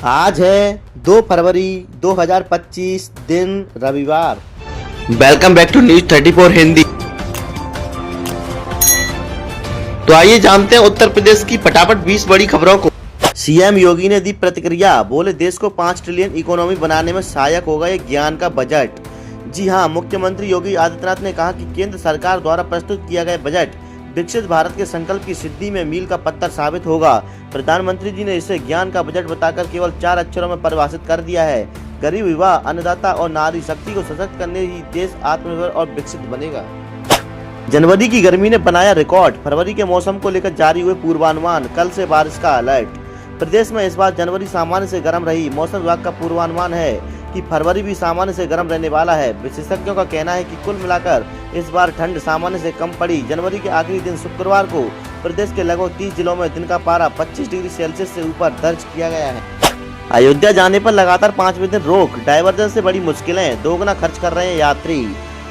आज है 2 फरवरी 2025 दिन रविवार। Welcome back to news 34 Hindi. तो आइए जानते हैं उत्तर प्रदेश की फटाफट 20 बड़ी खबरों को। सीएम योगी ने दी प्रतिक्रिया, बोले देश को 5 ट्रिलियन इकोनॉमी बनाने में सहायक होगा ये ज्ञान का बजट। जी हां, मुख्यमंत्री योगी आदित्यनाथ ने कहा कि केंद्र सरकार द्वारा प्रस्तुत किया गया बजट विकसित भारत के संकल्प की सिद्धि में मील का पत्थर साबित होगा। प्रधानमंत्री जी ने इसे ज्ञान का बजट बताकर केवल 4 अक्षरों में परिभाषित कर दिया है। गरीब, युवा, अन्नदाता और नारी शक्ति को सशक्त करने ही देश आत्मनिर्भर और विकसित बनेगा। जनवरी की गर्मी ने बनाया रिकॉर्ड, फरवरी के मौसम को लेकर जारी हुए पूर्वानुमान, कल से बारिश का अलर्ट। प्रदेश में इस बार जनवरी सामान्य से गर्म रही। मौसम विभाग का पूर्वानुमान है कि फरवरी भी सामान्य से गर्म रहने वाला है। विशेषज्ञों का कहना है कि कुल मिलाकर इस बार ठंड सामान्य से कम पड़ी। जनवरी के आखिरी दिन शुक्रवार को प्रदेश के लगभग 30 जिलों में दिन का पारा 25 डिग्री सेल्सियस से ऊपर दर्ज किया गया है। अयोध्या जाने पर लगातार 5वें दिन रोक, डाइवर्जन से बड़ी मुश्किलें, दोगुना खर्च कर रहे हैं यात्री।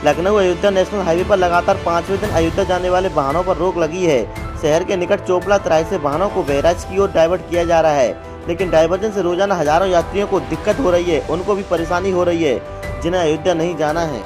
लखनऊ अयोध्या नेशनल हाईवे पर लगातार 5वें दिन अयोध्या जाने वाले वाहनों पर रोक लगी है। शहर के निकट चोपड़ा तराई से वाहनों को बहराइच की ओर डाइवर्ट किया जा रहा है, लेकिन डाइवर्जन से रोजाना हजारों यात्रियों को दिक्कत हो रही है। उनको भी परेशानी हो रही है जिन्हें अयोध्या नहीं जाना है।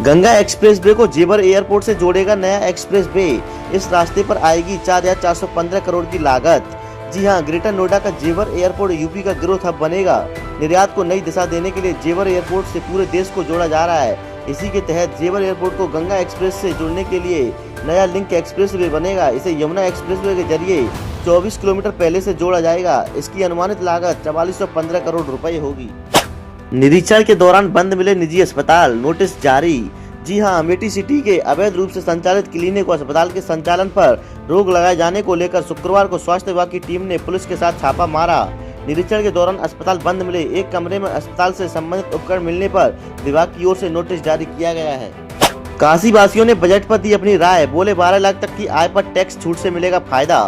गंगा एक्सप्रेस वे को जेवर एयरपोर्ट से जोड़ेगा नया एक्सप्रेस वे। इस रास्ते पर आएगी 4,415 करोड़ की लागत। जी हां, ग्रेटर नोएडा का जेवर एयरपोर्ट यूपी का ग्रोथ हब बनेगा। निर्यात को नई दिशा देने के लिए जेवर एयरपोर्ट से पूरे देश को जोड़ा जा रहा है। इसी के तहत जेवर एयरपोर्ट को गंगा एक्सप्रेस से जोड़ने के लिए नया लिंक एक्सप्रेस वे बनेगा। इसे यमुना एक्सप्रेस वे के जरिए 24 किलोमीटर पहले से जोड़ा जाएगा। इसकी अनुमानित लागत 4415 करोड़ रुपए होगी। निरीक्षण के दौरान बंद मिले निजी अस्पताल, नोटिस जारी। जी हां, अमेठी सिटी के अवैध रूप से संचालित क्लिनिक और अस्पताल के संचालन पर रोक लगाए जाने को लेकर शुक्रवार को स्वास्थ्य विभाग की टीम ने पुलिस के साथ छापा मारा। निरीक्षण के दौरान अस्पताल बंद मिले। एक कमरे में अस्पताल से संबंधित उपकरण मिलने पर विभाग की ओर से नोटिस जारी किया गया है। काशी वासियों ने बजट पर दी अपनी राय, बोले 12 लाख तक की आय पर टैक्स छूट से मिलेगा फायदा।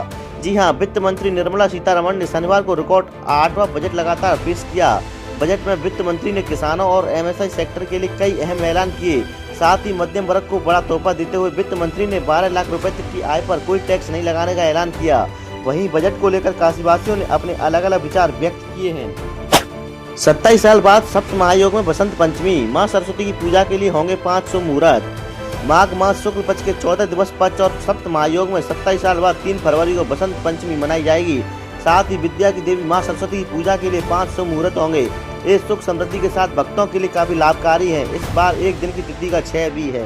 जी हां, वित्त मंत्री निर्मला सीतारमण ने शनिवार को रिकॉर्ड 8वां बजट लगातार पेश किया। बजट में वित्त मंत्री ने किसानों और एमएसआई सेक्टर के लिए कई अहम ऐलान किए। साथ ही मध्यम वर्ग को बड़ा तोहफा देते हुए वित्त मंत्री ने 12 लाख रुपए तक की आय पर कोई टैक्स नहीं लगाने का ऐलान किया। वहीं बजट को लेकर काशीवासियों ने अपने अलग अलग विचार व्यक्त किए हैं। 27 साल बाद सप्त महायोग में बसंत पंचमी, मां सरस्वती की पूजा के लिए होंगे 500 मुहूर्त। माघ मास शुक्ल पक्ष के 14 दिवस पक्ष और सप्त महायोग में 27 साल बाद 3 फरवरी को बसंत पंचमी मनाई जाएगी। साथ ही विद्या की देवी मां सरस्वती की पूजा के लिए 500 मुहूर्त होंगे। ये सुख समृद्धि के साथ भक्तों के लिए काफी लाभकारी है। इस बार एक दिन की तिथि का 6 भी है।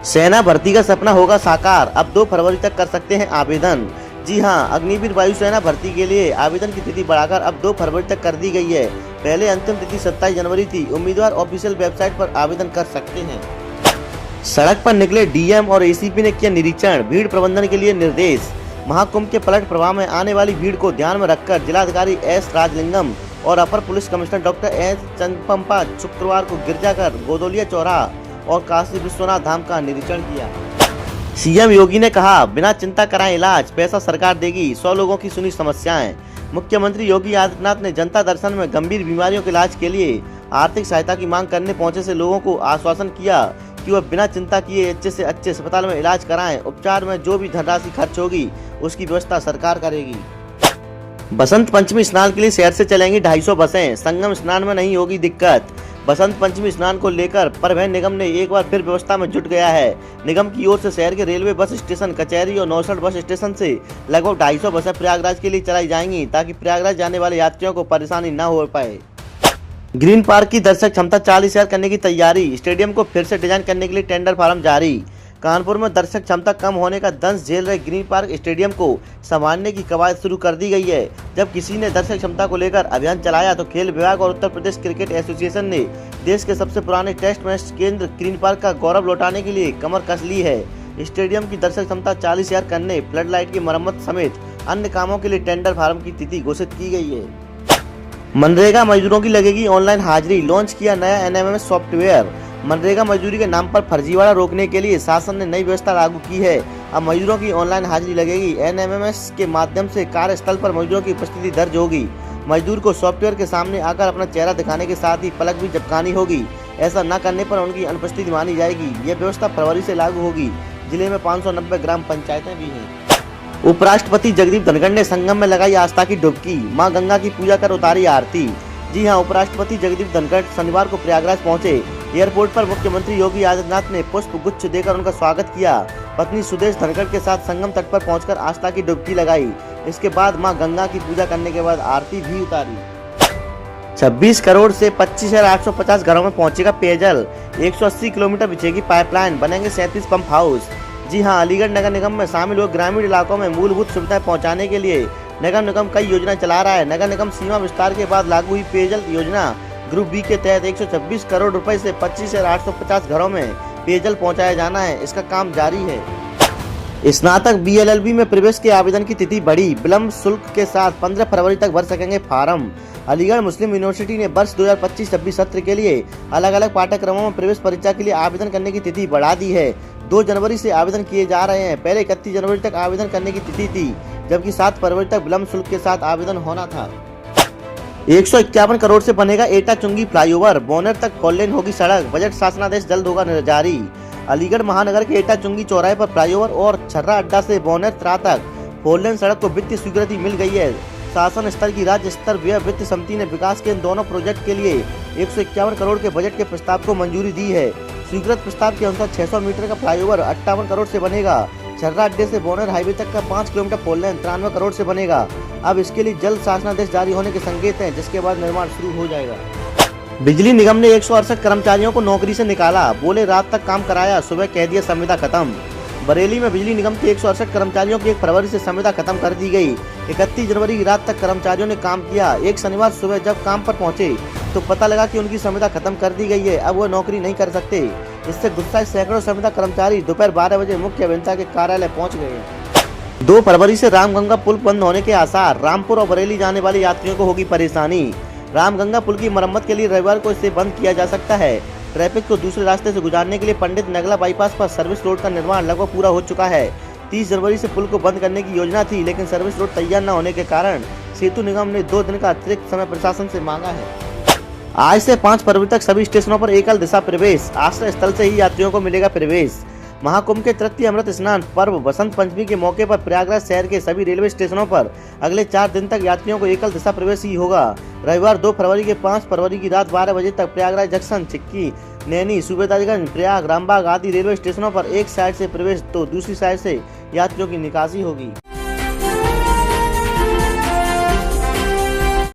सेना भर्ती का सपना होगा साकार, अब 2 फरवरी तक कर सकते हैं आवेदन। जी हां, अग्निवीर वायुसेना भर्ती के लिए आवेदन की तिथि बढ़ाकर अब 2 फरवरी तक कर दी गई है। पहले अंतिम तिथि 27 जनवरी थी। उम्मीदवार ऑफिशियल वेबसाइट पर आवेदन कर सकते हैं। सड़क पर निकले डीएम और एसीपी ने किया निरीक्षण, भीड़ प्रबंधन के लिए निर्देश। महाकुंभ के पलट प्रभाव में आने वाली भीड़ को ध्यान में रखकर जिलाधिकारी एस राजलिंगम और अपर पुलिस कमिश्नर डॉक्टर एस चंदपंपा शुक्रवार को गिरजाघर, गोदोलिया चौराहा और काशी विश्वनाथ धाम का निरीक्षण किया। सीएम योगी ने कहा, बिना चिंता कराएं इलाज, पैसा सरकार देगी। 100 लोगों की सुनी समस्याएं। मुख्यमंत्री योगी आदित्यनाथ ने जनता दर्शन में गंभीर बीमारियों के इलाज के लिए आर्थिक सहायता की मांग करने पहुंचे से लोगों को आश्वासन किया कि वह बिना चिंता किए अच्छे से अच्छे अस्पताल में इलाज कराएं। उपचार में जो भी धनराशि खर्च होगी उसकी व्यवस्था सरकार करेगी। बसंत पंचमी स्नान के लिए शहर से चलेंगी 250 बसें, संगम स्नान में नहीं होगी दिक्कत। बसंत पंचमी स्नान को लेकर परिवहन निगम ने एक बार फिर व्यवस्था में जुट गया है। निगम की ओर से शहर के रेलवे बस स्टेशन, कचहरी और 69 बस स्टेशन से लगभग 250 बसें प्रयागराज के लिए चलाई जाएंगी, ताकि प्रयागराज जाने वाले यात्रियों को परेशानी न हो पाए। ग्रीन पार्क की दर्शक क्षमता 40,000 करने की तैयारी, स्टेडियम को फिर से डिजाइन करने के लिए टेंडर फार्म जारी। कानपुर में दर्शक क्षमता कम होने का दंश झेल रहे ग्रीन पार्क स्टेडियम को संभालने की कवायद शुरू कर दी गई है। जब किसी ने दर्शक क्षमता को लेकर अभियान चलाया तो खेल विभाग और उत्तर प्रदेश क्रिकेट एसोसिएशन ने देश के सबसे पुराने टेस्ट मैच केंद्र ग्रीन पार्क का गौरव लौटाने के लिए कमर कस ली है। स्टेडियम की दर्शक क्षमता 40,000 करने, फ्लड लाइट की मरम्मत समेत अन्य कामों के लिए टेंडर फार्म की तिथि घोषित की गई है। मनरेगा मजदूरों की लगेगी ऑनलाइन हाजिरी, लॉन्च किया नया एनएमएस सॉफ्टवेयर। मनरेगा मजदूरी के नाम पर फर्जीवाड़ा रोकने के लिए शासन ने नई व्यवस्था लागू की है। अब मजदूरों की ऑनलाइन हाजिरी लगेगी। एनएमएस के माध्यम से कार्यस्थल पर मजदूरों की उपस्थिति दर्ज होगी। मजदूर को सॉफ्टवेयर के सामने आकर अपना चेहरा दिखाने के साथ ही पलक भी झपकानी होगी। ऐसा न करने पर उनकी अनुपस्थिति मानी जाएगी। यह व्यवस्था फरवरी से लागू होगी। जिले में 590 ग्राम पंचायतें भी हैं। उपराष्ट्रपति जगदीप धनखड़ ने संगम में लगाई आस्था की डुबकी, मां गंगा की पूजा कर उतारी आरती। जी हां, उपराष्ट्रपति जगदीप धनखड़ शनिवार को प्रयागराज पहुंचे। एयरपोर्ट पर मुख्यमंत्री योगी आदित्यनाथ ने पुष्प गुच्छ देकर उनका स्वागत किया। पत्नी सुदेश धनखड़ के साथ संगम तट पर पहुंचकर आस्था की डुबकी लगाई। इसके बाद मां गंगा की पूजा करने के बाद आरती भी उतारी। 26 करोड़ से 25,850 घरों में पहुंचेगा पेयजल, 180 किलोमीटर बिछेगी पाइपलाइन, बनेंगे 37 पंप हाउस। जी हां, अलीगढ़ नगर निगम में शामिल हुए ग्रामीण इलाकों में मूलभूत सुविधाएं पहुंचाने के लिए नगर निगम कई योजनाएं चला रहा है। नगर निगम सीमा विस्तार के बाद लागू हुई पेयजल योजना ग्रुप बी के तहत 126 करोड़ रुपए से 25,850 घरों में पेयजल पहुंचाया जाना है। इसका काम जारी है। स्नातक बीएलएलबी में प्रवेश के आवेदन की तिथि बढ़ी, विलंब शुल्क के साथ 15 फरवरी तक भर सकेंगे फार्म। अलीगढ़ मुस्लिम यूनिवर्सिटी ने वर्ष 2025-26 सत्र के लिए अलग अलग पाठ्यक्रमों में प्रवेश परीक्षा के लिए आवेदन करने की तिथि बढ़ा दी है। 2 जनवरी से आवेदन किए जा रहे हैं। पहले 31 जनवरी तक आवेदन करने की तिथि थी, जबकि 7 फरवरी तक विलंब शुल्क के साथ आवेदन होना था। 151 करोड़ से बनेगा एटा चुंगी फ्लाईओवर, बोनेर तक 4 लेन होगी सड़क, बजट शासनादेश जल्द होगा जारी। अलीगढ़ महानगर के एटा चुंगी चौराहे पर फ्लाईओवर और छर्रा अड्डा से बोनेर त्रा तक 4 लेन सड़क को वित्तीय स्वीकृति मिल गई है। शासन स्तर की राज्य स्तर व्यय वित्त समिति ने विकास के इन दोनों प्रोजेक्ट के लिए 151 करोड़ के बजट के प्रस्ताव को मंजूरी दी है। स्वीकृत प्रस्ताव के अनुसार 600 मीटर का फ्लाईओवर 58 करोड़ से बनेगा। छर्रा अड्डे से बोनेर हाईवे तक का 5 किलोमीटर 4 लेन 93 करोड़ से बनेगा। अब इसके लिए जल्द शासनादेश जारी होने के संकेत हैं, जिसके बाद निर्माण शुरू हो जाएगा। बिजली निगम ने 168 कर्मचारियों को नौकरी से निकाला, बोले रात तक काम कराया, सुबह कह दिया संविदा खत्म। बरेली में बिजली निगम के 168 कर्मचारियों की 1 फरवरी से संविदा खत्म कर दी गई। 31 जनवरी की रात तक कर्मचारियों ने काम किया। एक शनिवार सुबह जब काम पर पहुंचे तो पता लगा कि उनकी संविदा खत्म कर दी गई है। अब वो नौकरी नहीं कर सकते। इससे गुस्साए सैकड़ों संविदा कर्मचारी दोपहर 12 बजे मुख्य अभियंता के कार्यालय पहुंच गए। 2 फरवरी से रामगंगा पुल बंद होने के आसार, रामपुर और बरेली जाने वाले यात्रियों को होगी परेशानी। रामगंगा पुल की मरम्मत के लिए रविवार को इसे बंद किया जा सकता है। ट्रैफिक को दूसरे रास्ते से गुजारने के लिए पंडित नगला बाईपास पर सर्विस रोड का निर्माण लगभग पूरा हो चुका है। 30 जनवरी से पुल को बंद करने की योजना थी, लेकिन सर्विस रोड तैयार न होने के कारण सेतु निगम ने 2 दिन का अतिरिक्त समय प्रशासन से मांगा है। आज से 5 फरवरी तक सभी स्टेशनों पर एकल दिशा प्रवेश, आश्रय स्थल से ही यात्रियों को मिलेगा प्रवेश। महाकुंभ के तृतीय अमृत स्नान पर्व बसंत पंचमी के मौके पर प्रयागराज शहर के सभी रेलवे स्टेशनों पर अगले 4 दिन तक यात्रियों को एकल दिशा प्रवेश ही होगा। रविवार 2 फरवरी के 5 फरवरी की रात 12 बजे तक प्रयागराज जंक्शन, चिक्की, नैनी, सूबेदारगंज, प्रयाग, रामबाग आदि रेलवे स्टेशनों पर एक साइड से प्रवेश तो दूसरी साइड से यात्रियों की निकासी होगी।